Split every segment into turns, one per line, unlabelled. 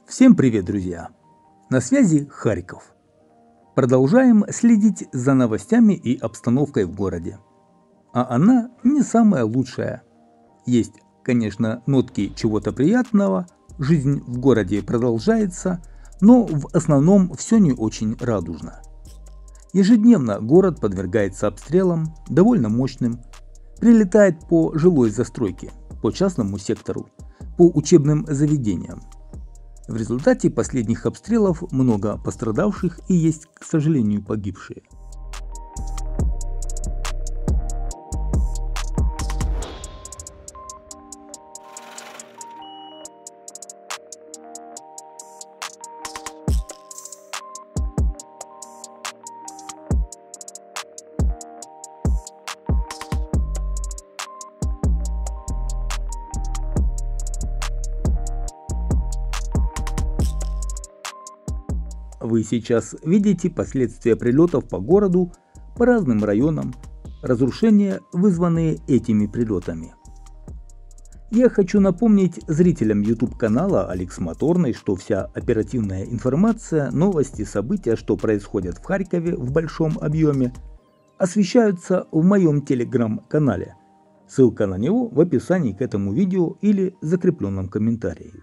Всем привет, друзья! На связи Харьков. Продолжаем следить за новостями и обстановкой в городе. А она не самая лучшая. Есть, конечно, нотки чего-то приятного, жизнь в городе продолжается, но в основном все не очень радужно. Ежедневно город подвергается обстрелам, довольно мощным, прилетает по жилой застройке, по частному сектору, по учебным заведениям. В результате последних обстрелов много пострадавших и есть, к сожалению, погибшие. Вы сейчас видите последствия прилетов по городу, по разным районам, разрушения, вызванные этими прилетами. Я хочу напомнить зрителям YouTube канала Алекс Моторный, что вся оперативная информация, новости, события, что происходят в Харькове в большом объеме, освещаются в моем телеграм-канале. Ссылка на него в описании к этому видео или закрепленном комментарии.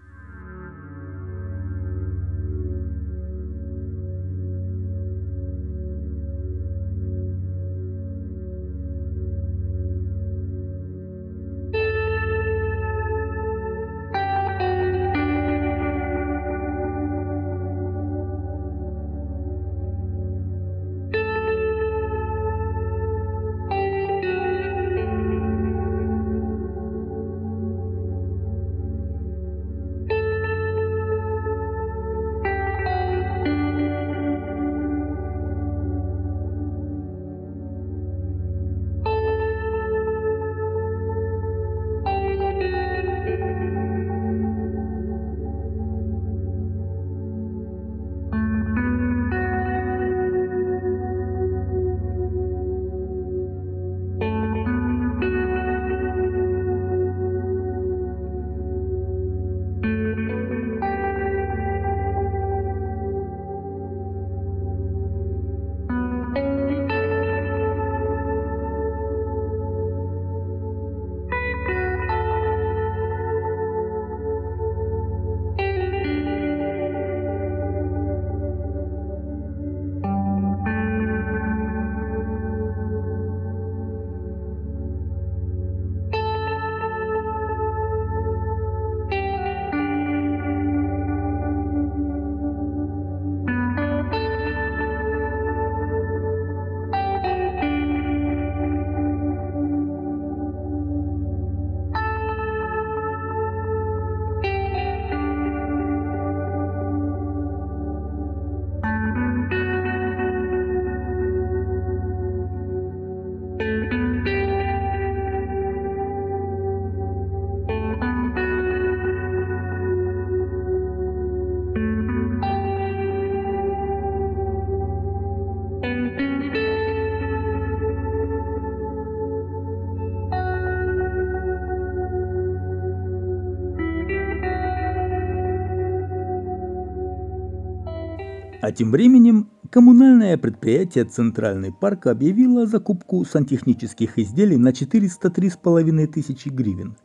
А тем временем коммунальное предприятие «Центральный парк» объявило закупку сантехнических изделий на 403,5 тысячи гривен.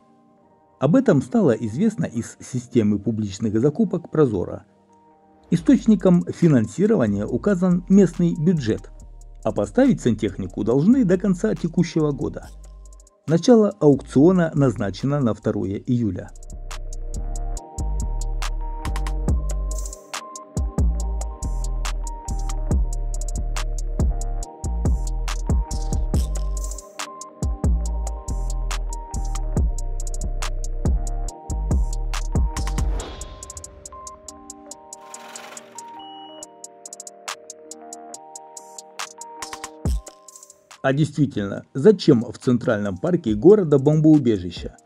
Об этом стало известно из системы публичных закупок «Прозора». Источником финансирования указан местный бюджет, а поставить сантехнику должны до конца текущего года. Начало аукциона назначено на 2 июля. А действительно, зачем в центральном парке города бомбоубежища?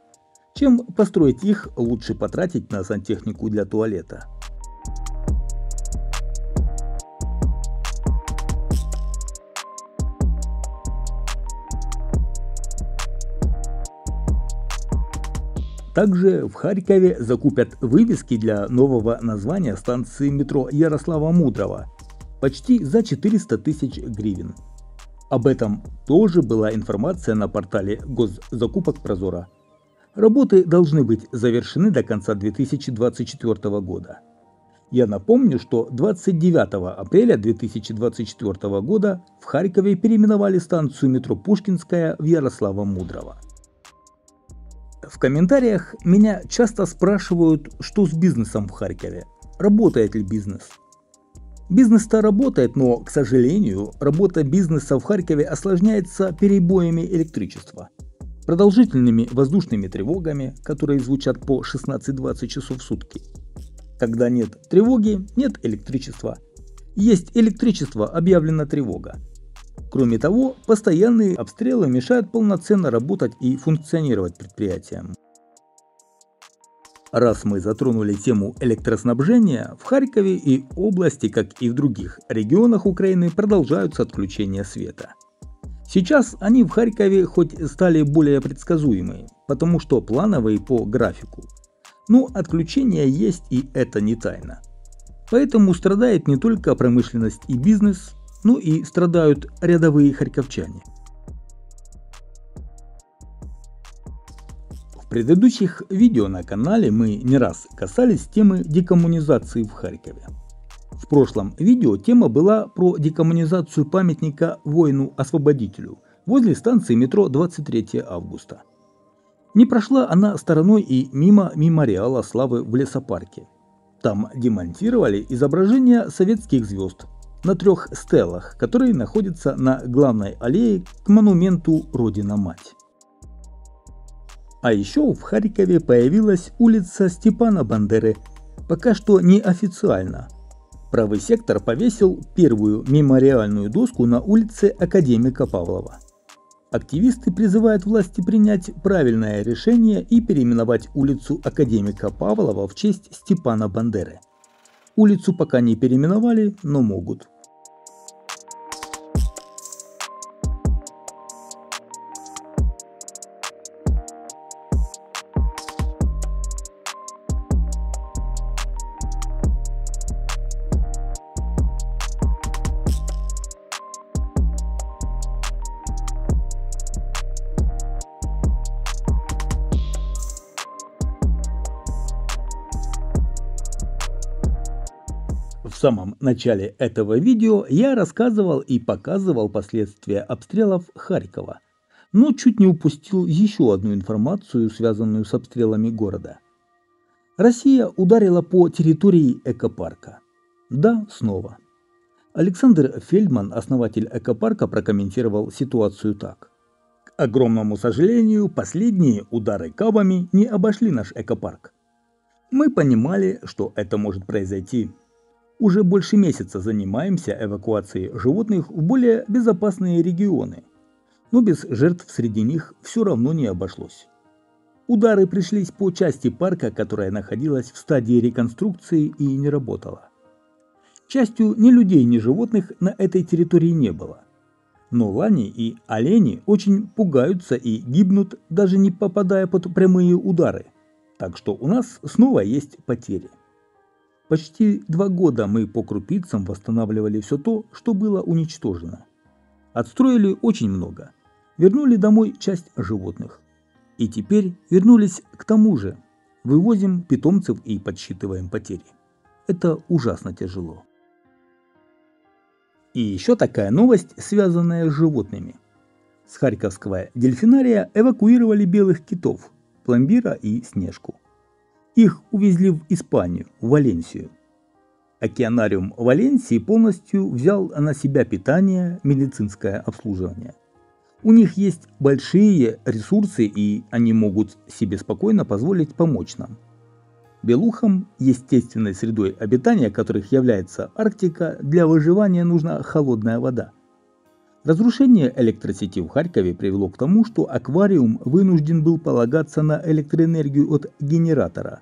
Чем построить их, лучше потратить на сантехнику для туалета. Также в Харькове закупят вывески для нового названия станции метро Ярослава Мудрого почти за 400 тысяч гривен. Об этом тоже была информация на портале госзакупок Прозора. Работы должны быть завершены до конца 2024 года. Я напомню, что 29 апреля 2024 года в Харькове переименовали станцию метро Пушкинская в Ярослава Мудрого. В комментариях меня часто спрашивают, что с бизнесом в Харькове, работает ли бизнес. Бизнес-то работает, но, к сожалению, работа бизнеса в Харькове осложняется перебоями электричества, продолжительными воздушными тревогами, которые звучат по 16-20 часов в сутки. Когда нет тревоги, нет электричества. Есть электричество, объявлена тревога. Кроме того, постоянные обстрелы мешают полноценно работать и функционировать предприятиям. Раз мы затронули тему электроснабжения, в Харькове и области, как и в других регионах Украины, продолжаются отключения света. Сейчас они в Харькове хоть стали более предсказуемые, потому что плановые по графику. Но отключения есть, и это не тайна. Поэтому страдает не только промышленность и бизнес, но и страдают рядовые харьковчане. В предыдущих видео на канале мы не раз касались темы декоммунизации в Харькове. В прошлом видео тема была про декоммунизацию памятника воину-освободителю возле станции метро 23 августа. Не прошла она стороной и мимо мемориала славы в лесопарке. Там демонтировали изображения советских звезд на 3 стелах, которые находятся на главной аллее к монументу Родина-Мать. А еще в Харькове появилась улица Степана Бандеры, пока что неофициально. Правый сектор повесил первую мемориальную доску на улице Академика Павлова. Активисты призывают власти принять правильное решение и переименовать улицу Академика Павлова в честь Степана Бандеры. Улицу пока не переименовали, но могут. В самом начале этого видео я рассказывал и показывал последствия обстрелов Харькова, но чуть не упустил еще одну информацию, связанную с обстрелами города. Россия ударила по территории экопарка. Да, снова. Александр Фельдман, основатель экопарка, прокомментировал ситуацию так. К огромному сожалению, последние удары кабами не обошли наш экопарк. Мы понимали, что это может произойти. Уже больше месяца занимаемся эвакуацией животных в более безопасные регионы, но без жертв среди них все равно не обошлось. Удары пришлись по части парка, которая находилась в стадии реконструкции и не работала. К счастью, ни людей, ни животных на этой территории не было. Но лани и олени очень пугаются и гибнут, даже не попадая под прямые удары, так что у нас снова есть потери. Почти 2 года мы по крупицам восстанавливали все то, что было уничтожено. Отстроили очень много. Вернули домой часть животных. И теперь вернулись к тому же. Вывозим питомцев и подсчитываем потери. Это ужасно тяжело. И еще такая новость, связанная с животными. С Харьковского дельфинария эвакуировали белых китов, пломбира и снежку. Их увезли в Испанию, в Валенсию. Океанариум Валенсии полностью взял на себя питание, медицинское обслуживание. У них есть большие ресурсы, и они могут себе спокойно позволить помочь нам. Белухам, естественной средой обитания которых является Арктика, для выживания нужна холодная вода. Разрушение электросети в Харькове привело к тому, что аквариум вынужден был полагаться на электроэнергию от генератора,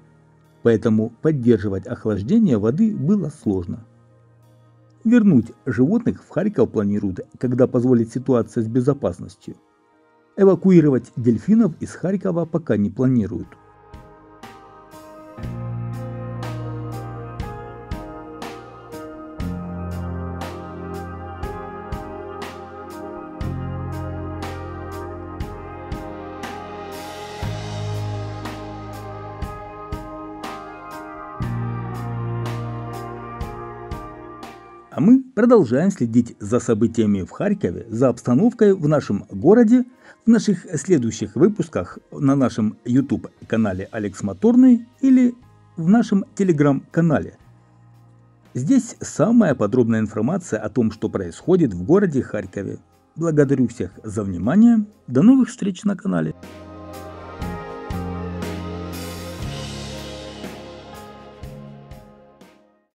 поэтому поддерживать охлаждение воды было сложно. Вернуть животных в Харьков планируют, когда позволит ситуация с безопасностью. Эвакуировать дельфинов из Харькова пока не планируют. А мы продолжаем следить за событиями в Харькове, за обстановкой в нашем городе в наших следующих выпусках на нашем YouTube-канале Алекс Моторный или в нашем Telegram-канале. Здесь самая подробная информация о том, что происходит в городе Харькове. Благодарю всех за внимание. До новых встреч на канале.